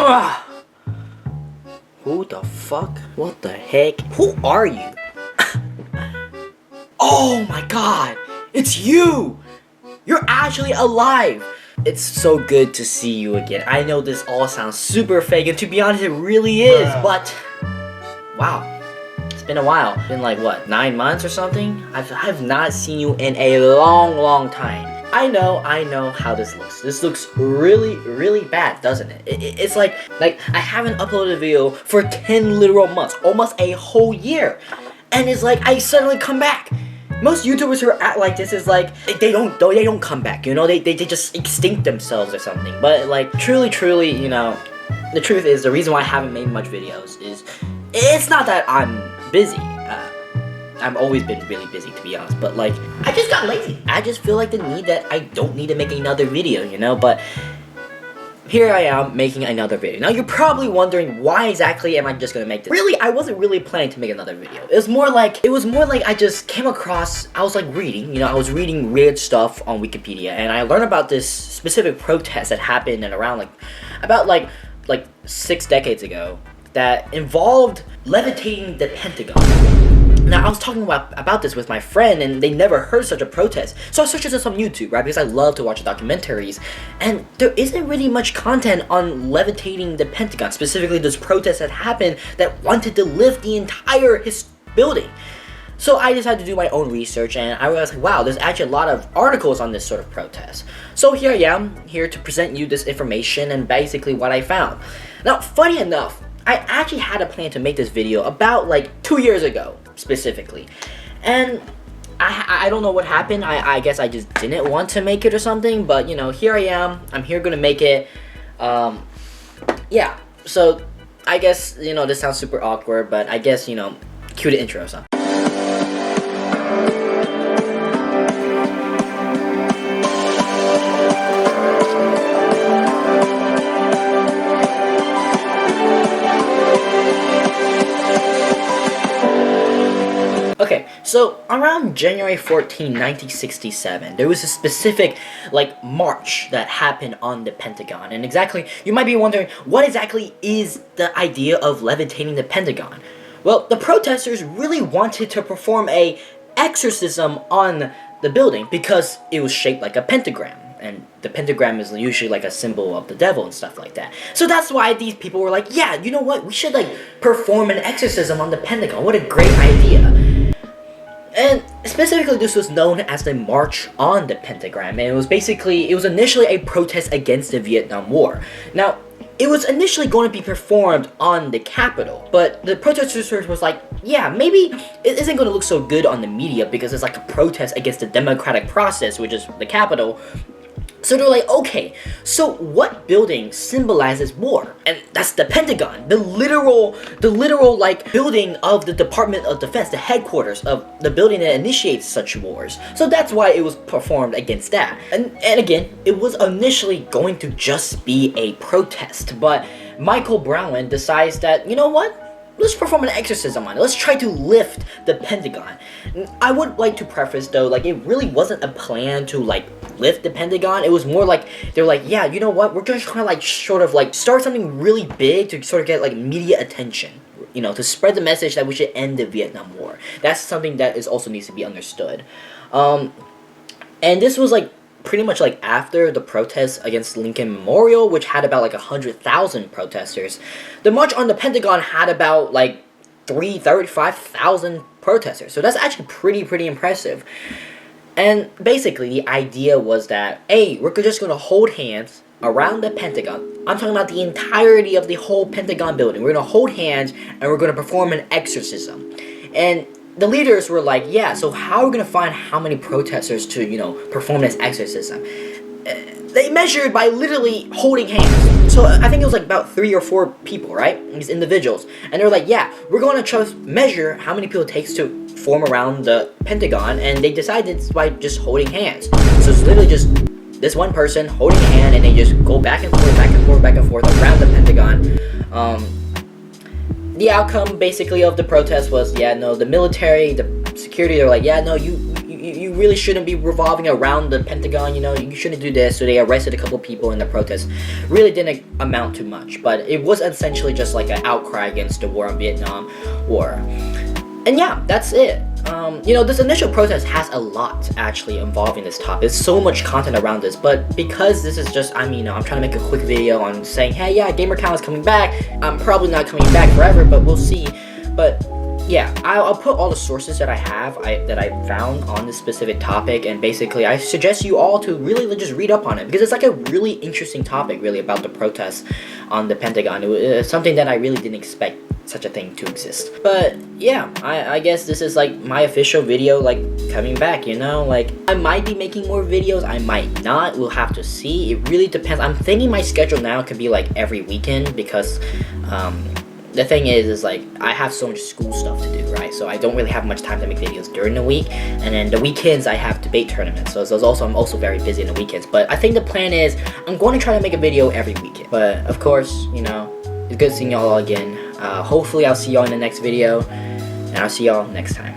Ugh. Who the fuck? What the heck? Who are you? Oh my god! It's you! You're actually alive! It's so good to see you again. I know this all sounds super fake, and to be honest, it really is, but... Wow. It's been a while. It's been like, what, 9 months or something? I've not seen you in a long time. I know how this looks. This looks really bad, doesn't it? It's like I haven't uploaded a video for 10 literal months, almost a whole year. And it's like, I suddenly come back. Most YouTubers who are at like this is like, they don't come back, you know? They just extinct themselves or something. But like, truly, you know, the truth is, the reason why I haven't made much videos is, it's not that I'm busy. I've always been really busy, to be honest, but like, I just got lazy. I just feel like the need that I don't need to make another video, you know? But here I am making another video. Now you're probably wondering, why exactly am I just gonna make this? Really, I wasn't really planning to make another video. It was more like I just came across, I was like reading, you know, I was reading weird stuff on Wikipedia, and I learned about this specific protest that happened in around about 6 decades ago that involved levitating the Pentagon. Now, I was talking about this with my friend, and they never heard such a protest. So I searched this on YouTube, right? Because I love to watch documentaries. And there isn't really much content on levitating the Pentagon. Specifically, this protest that happened that wanted to lift the entire building. So I decided to do my own research, and I realized, wow, there's actually a lot of articles on this sort of protest. So here I am, here to present you this information and basically what I found. Now, funny enough, I actually had a plan to make this video about like 2 years ago, specifically. And I don't know what happened. I guess I just didn't want to make it or something, but you know, here I am. I'm here gonna make it. Yeah, so I guess, you know, this sounds super awkward, but I guess, you know, cue the intro or something. Okay, so around January 14, 1967, there was a specific, march that happened on the Pentagon. And exactly, you might be wondering, what exactly is the idea of levitating the Pentagon? Well, the protesters really wanted to perform a exorcism on the building because it was shaped like a pentagram. And the pentagram is usually like a symbol of the devil and stuff like that. So that's why these people were like, yeah, you know what? We should perform an exorcism on the Pentagon. What a great idea. And specifically, this was known as the March on the Pentagram, and it was initially a protest against the Vietnam War. Now, it was initially going to be performed on the Capitol, but the protesters was like, yeah, maybe it isn't going to look so good on the media because it's like a protest against the democratic process, which is the Capitol. So they're like, okay, so what building symbolizes war? And that's the Pentagon, the literal building of the Department of Defense, the headquarters of the building that initiates such wars. So that's why it was performed against that. And again, it was initially going to just be a protest, but Michael Brown decides that, you know what? Let's perform an exorcism on it. Let's try to lift the Pentagon. I would like to preface though, it really wasn't a plan to lift the Pentagon. It was more like they're like, yeah, you know what? We're just trying to start something really big to sort of get media attention. You know, to spread the message that we should end the Vietnam War. That's something that is also needs to be understood. And this was pretty much after the protests against Lincoln Memorial, which had about 100,000 protesters. The March on the Pentagon had about 35,000 protesters. So that's actually pretty impressive. And basically the idea was that, hey, we're just going to hold hands around the Pentagon. I'm talking about the entirety of the whole Pentagon building. We're going to hold hands and we're going to perform an exorcism. And the leaders were like, yeah, so how are we going to find how many protesters to, perform this exorcism? They measured by literally holding hands. So I think it was about 3 or 4 people, right? These individuals. And they were like, yeah, we're going to try to measure how many people it takes to form around the Pentagon. And they decided by just holding hands. So it's literally just this one person holding a hand, and they just go back and forth around the Pentagon. The outcome basically of the protest was, yeah, no, the military, the security, they're like, yeah, no, you really shouldn't be revolving around the Pentagon, you know, you shouldn't do this. So they arrested a couple people in the protest. Really didn't amount to much, but it was essentially just like an outcry against the war in Vietnam War. And yeah, that's it. You know, this initial protest has a lot actually involving this topic. There's so much content around this, but because this is just, I mean, you know, I'm trying to make a quick video on saying, hey, yeah, gamer count is coming back. I'm probably not coming back forever, but we'll see. But yeah, I'll put all the sources that I have, that I found on this specific topic, and basically I suggest you all to really just read up on it, because it's like a really interesting topic, really, about the protests on the Pentagon. It was something that I really didn't expect such a thing to exist. But yeah, I guess this is like my official video, like, coming back, you know, like, I might be making more videos, I might not, we'll have to see. It really depends. I'm thinking my schedule now could be like every weekend, because the thing is like, I have so much school stuff to do, right? So I don't really have much time to make videos during the week, and then the weekends I have debate tournaments, so I'm also very busy in the weekends. But I think the plan is I'm going to try to make a video every weekend. But of course, you know, it's good seeing y'all again. Hopefully I'll see y'all in the next video, and I'll see y'all next time.